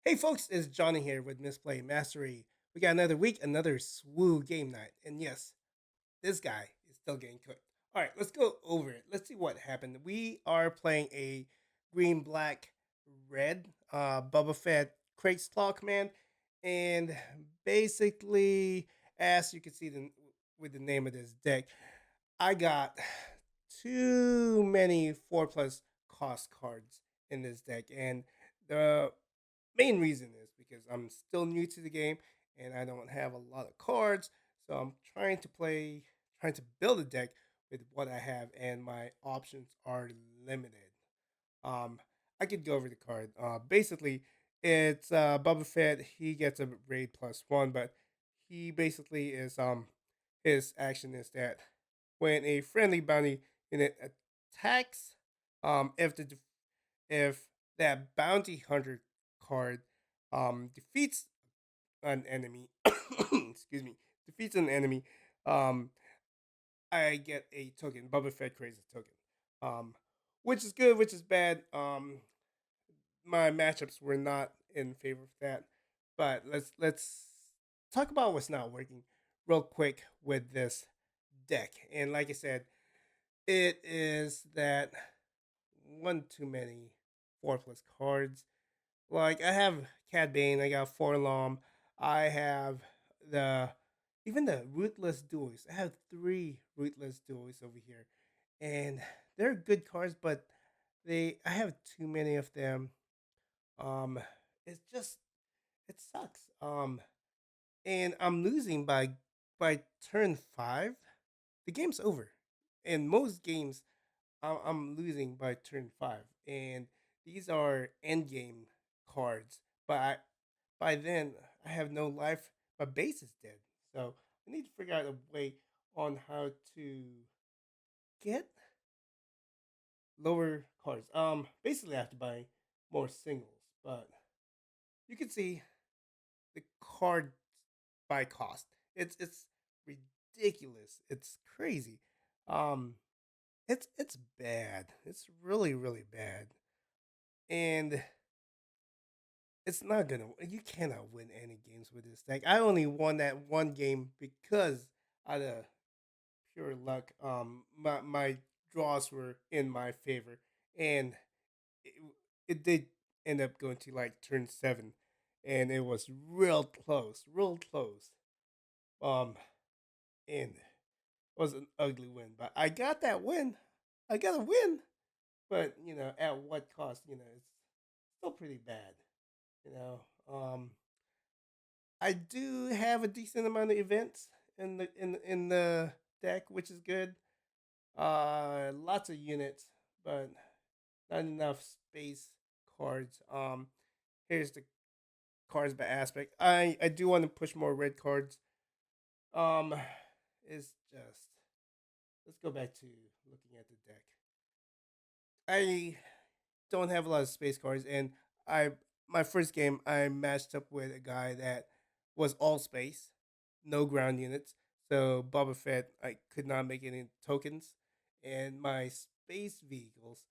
Hey folks, it's Johnny here with Misplay Mastery. We got another week, another SWU game night. And yes, this guy is still getting cooked. Alright, let's go over it. Let's see what happened. We are playing a green, black, red Bubba Fett crate slaw command. And basically, as you can see with the name of this deck, I got too many 4 plus cost cards in this deck. And the main reason is because I'm still new to the game and I don't have a lot of cards. So I'm trying to build a deck with what I have, and my options are limited. Um, I could go over the card. Basically, it's Bubba Fett. He gets a raid +1, but he basically is his action is that when a friendly bounty unit attacks, if if that bounty hunter card defeats an enemy, excuse me, defeats an enemy, um, I get a token. Boba Fett creates a token, um, which is good, which is bad. My matchups were not in favor of that, but let's talk about what's not working real quick with this deck. And like I said, it is that one too many 4 plus cards. Like I have Cad Bane, I got Forlom, I have the even the Rootless Duels. I have three Rootless Duels over here, and they're good cards, but they I have too many of them. Um, it's just it sucks. And I'm losing by turn 5. The game's over. In most games, I'm losing by turn 5, and these are end game cards. But by then, I have no life. My base is dead, so I need to figure out a way on how to get lower cards. Basically, I have to buy more singles, but you can see the card by cost. It's ridiculous. It's crazy. Um, it's bad. It's really bad. And it's not gonna. You cannot win any games with this deck. I only won that one game because out of pure luck, my draws were in my favor, and it, it did end up going to like turn 7, and it was real close, real close. Um, and it was an ugly win, but I got that win. I got a win, but at what cost? It's still pretty bad. You know, I do have a decent amount of events in the deck, which is good. Lots of units, but not enough space cards. Here's the cards by aspect. I do want to push more red cards. Um, it's just let's go back to looking at the deck. I don't have a lot of space cards, and I my first game I matched up with a guy that was all space, no ground units. So Boba Fett, I could not make any tokens, and my space vehicles,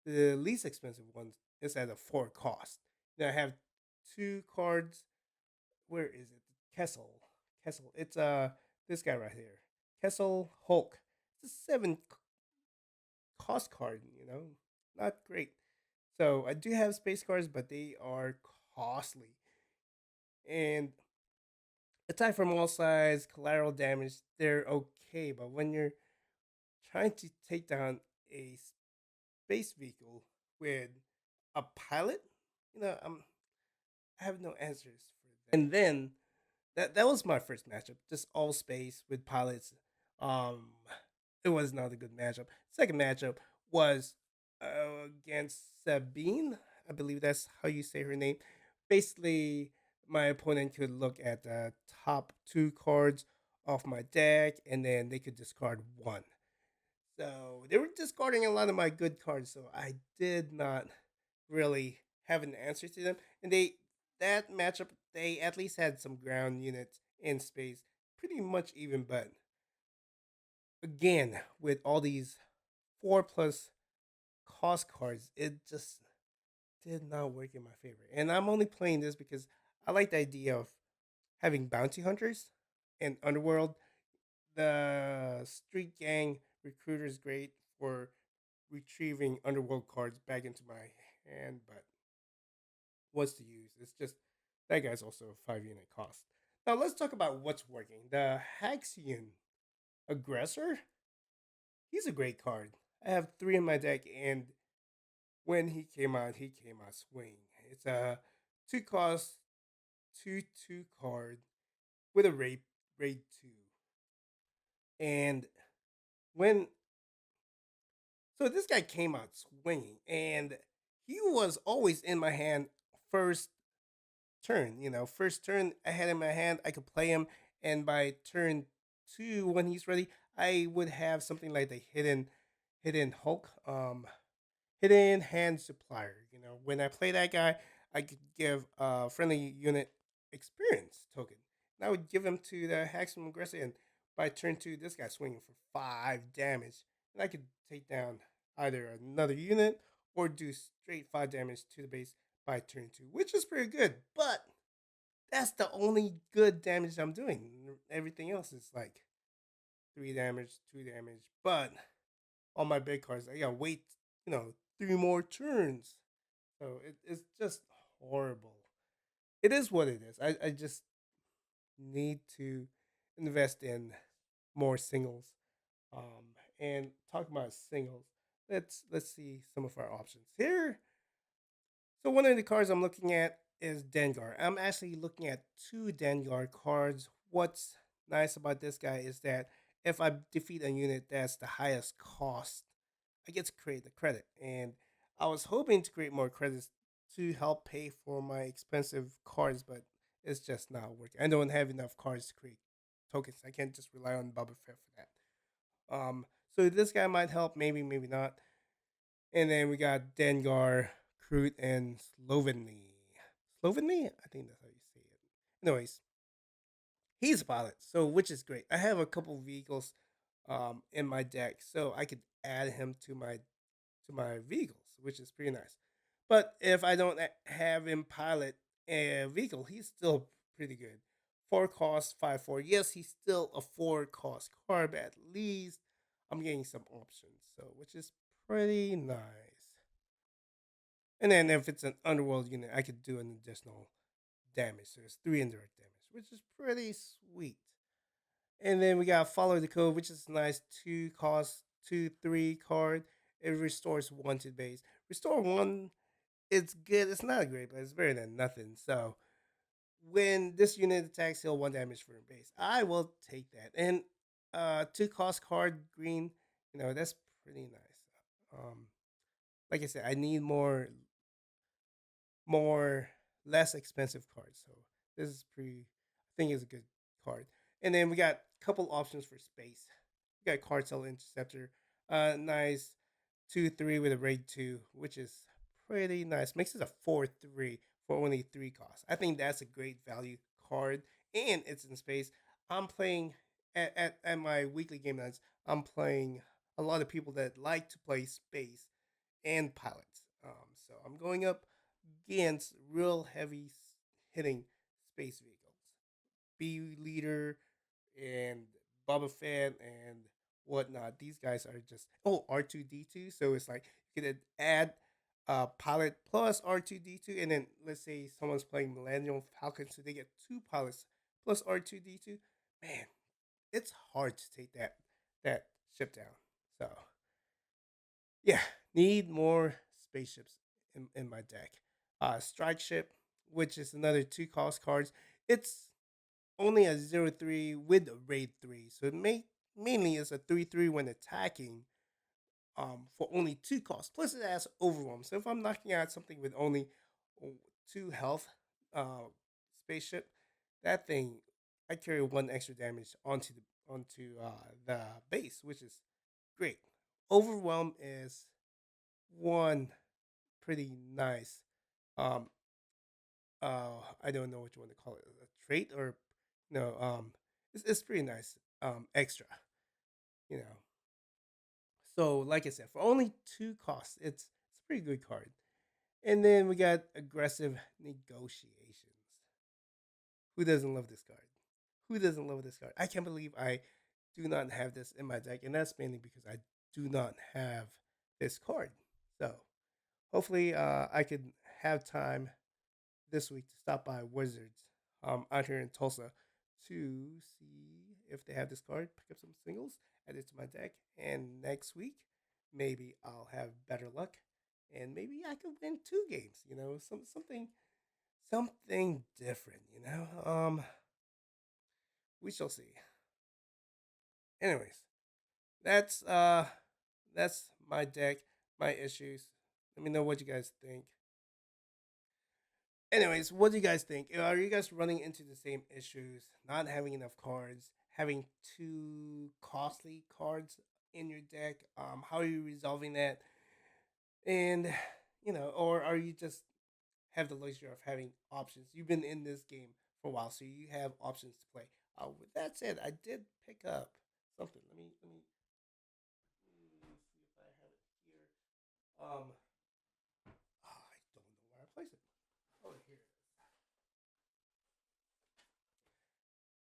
the least expensive ones, is at a 4 cost. Now I have two cards. Where is it? Kessel. Kessel. It's this guy right here. Kessel Hulk. It's a 7 cost card. Not great. So I do have space cards, but they are costly. And attack from all sides, collateral damage, they're okay. But when you're trying to take down a space vehicle with a pilot, I have no answers for that. And then that was my first matchup, just all space with pilots. Um, it was not a good matchup. Second matchup was against Sabine. I believe that's how you say her name. Basically, my opponent could look at the top 2 cards off my deck, and then they could discard one. So they were discarding a lot of my good cards, so I did not really have an answer to them. And that matchup, they at least had some ground units in space, pretty much even. But again, with all these 4 plus cost cards, it just did not work in my favor. And I'm only playing this because I like the idea of having bounty hunters and Underworld. The Street Gang Recruiter is great for retrieving Underworld cards back into my hand, but what's the use? It's just that guy's also a 5 unit cost. Now let's talk about what's working. The Haxian Aggressor, he's a great card. I have three in my deck, and when he came out swinging. It's a two cost, 2/2 card with a raid 2. And when, so this guy came out swinging, and he was always in my hand first turn. First turn I had in my hand, I could play him, and by turn two, when he's ready, I would have something like the hidden Hulk, hidden hand supplier. When I play that guy, I could give a friendly unit experience token. And I would give him to the Haxman aggressor, and by turn two, this guy's swinging for 5 damage, and I could take down either another unit or do straight 5 damage to the base by turn two, which is pretty good. But that's the only good damage I'm doing. Everything else is like 3 damage, 2 damage. But on my big cards, I gotta wait, 3 more turns. So it's just horrible. It is what it is. I just need to invest in more singles. And talk about singles. Let's see some of our options here. So one of the cards I'm looking at is Dengar. I'm actually looking at two Dengar cards. What's nice about this guy is that if I defeat a unit that's the highest cost, I get to create the credit. And I was hoping to create more credits to help pay for my expensive cards, but it's just not working. I don't have enough cards to create tokens. I can't just rely on Boba Fett for that. So this guy might help, maybe, maybe not. And then we got Dengar, Kroot, and Slovenly. Slovenly? I think that's how you say it. Anyways, he's a pilot, so which is great. I have a couple vehicles in my deck, so I could add him to my vehicles, which is pretty nice. But if I don't have him pilot a vehicle, he's still pretty good. 4 cost, 5/4. Yes, he's still a 4 cost card, but at least I'm getting some options, so which is pretty nice. And then if it's an underworld unit, I could do an additional damage. So it's 3 indirect damage, which is pretty sweet. And then we got Follow the Code, which is nice. 2 cost, 2/3 card. It restores one to the base. Restore one, it's good. It's not great, but it's better than nothing. So when this unit attacks, heal 1 damage for base. I will take that. And 2 cost card green, that's pretty nice. Like I said, I need more less expensive cards. So this is pretty. I think is a good card. And then we got a couple options for space. We got Cartel Interceptor, nice 2/3 with a raid 2, which is pretty nice. Makes it a 4/3 for only 3 costs. I think that's a great value card, and it's in space. I'm playing at my weekly game nights. I'm playing a lot of people that like to play space and pilots. So I'm going up against real heavy hitting space vehicles. B leader and Boba Fett and whatnot. These guys are just R2D2. So it's like you could add pilot plus R2D2, and then let's say someone's playing Millennium Falcon, so they get two pilots plus R2D2. Man, it's hard to take that ship down. So yeah, need more spaceships in my deck. Strike ship, which is another 2 cost cards. It's only a 0/3 with a raid 3, so it mainly is a 3/3 when attacking. For only 2 costs. Plus it has overwhelm. So if I'm knocking out something with only 2 health, uh, spaceship, that thing I carry 1 extra damage onto the base, which is great. Overwhelm is one pretty nice. Um, I don't know what you want to call it, a trait or no. It's pretty nice. Extra, you know. So like I said, for only 2 costs, it's a pretty good card. And then we got aggressive negotiations. Who doesn't love this card? Who doesn't love this card? I can't believe I do not have this in my deck, and that's mainly because I do not have this card. So hopefully, I could have time this week to stop by Wizards out here in Tulsa to see if they have this card, pick up some singles, add it to my deck, and next week maybe I'll have better luck, and maybe I could win 2 games. You know, something different. You know, we shall see. Anyways, that's uh that's my deck, my issues. Let me know what you guys think. Anyways, what do you guys think? Are you guys running into the same issues? Not having enough cards, having too costly cards in your deck? How are you resolving that? And or are you just have the luxury of having options? You've been in this game for a while, so you have options to play. With that said, I did pick up something. Let me see if I have it here. I don't know where I place it. Oh, here.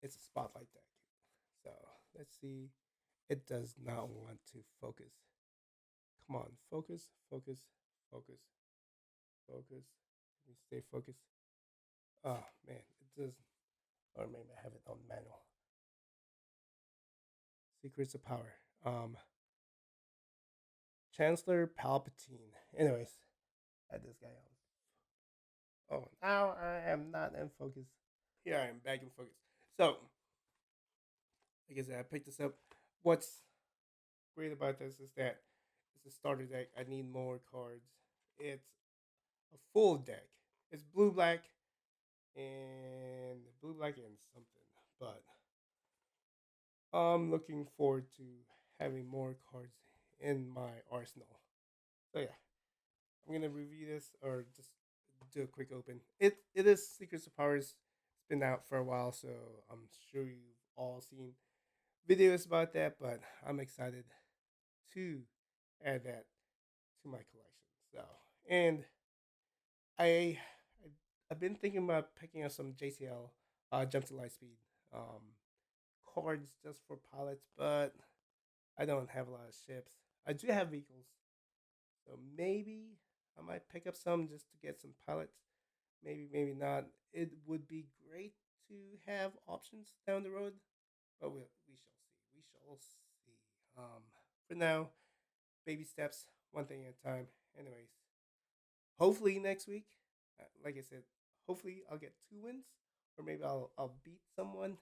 It's a spotlight deck. So let's see. It does not want to focus. Come on, focus, focus, focus, focus. Let me stay focused. Oh man, it does. Or maybe I have it on manual. Secrets of Power. Chancellor Palpatine. Anyways, had this guy on. Oh, now I am not in focus. Here I am back in focus. So, like I said, I picked this up. What's great about this is that it's a starter deck. I need more cards. It's a full deck. It's blue black and something. But I'm looking forward to having more cards in my arsenal. So yeah, I'm gonna review this or just do a quick open. It is Secrets of Powers. It's been out for a while, so I'm sure you've all seen videos about that. But I'm excited to add that to my collection. So and I I've been thinking about picking up some JCL Jump to Lightspeed um, cards just for pilots, but I don't have a lot of ships. I do have vehicles, so maybe I might pick up some just to get some pilots. Maybe, maybe not. It would be great to have options down the road, but we shall see. We shall see. For now, baby steps, one thing at a time. Anyways, hopefully next week, like I said, hopefully I'll get 2 wins, or maybe I'll beat someone.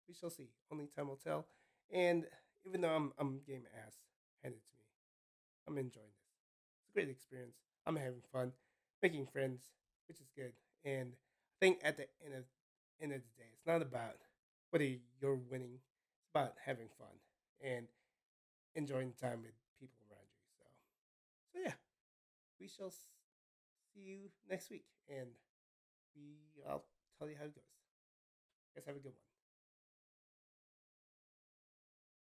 We shall see. Only time will tell. And even though I'm game ass handed to me, I'm enjoying this. It's a great experience. I'm having fun, making friends, which is good. And I think at the end of the day, it's not about whether you're winning. It's about having fun and enjoying time with people around you. So yeah, we shall see you next week, and I'll tell you how it goes. Guys, have a good one.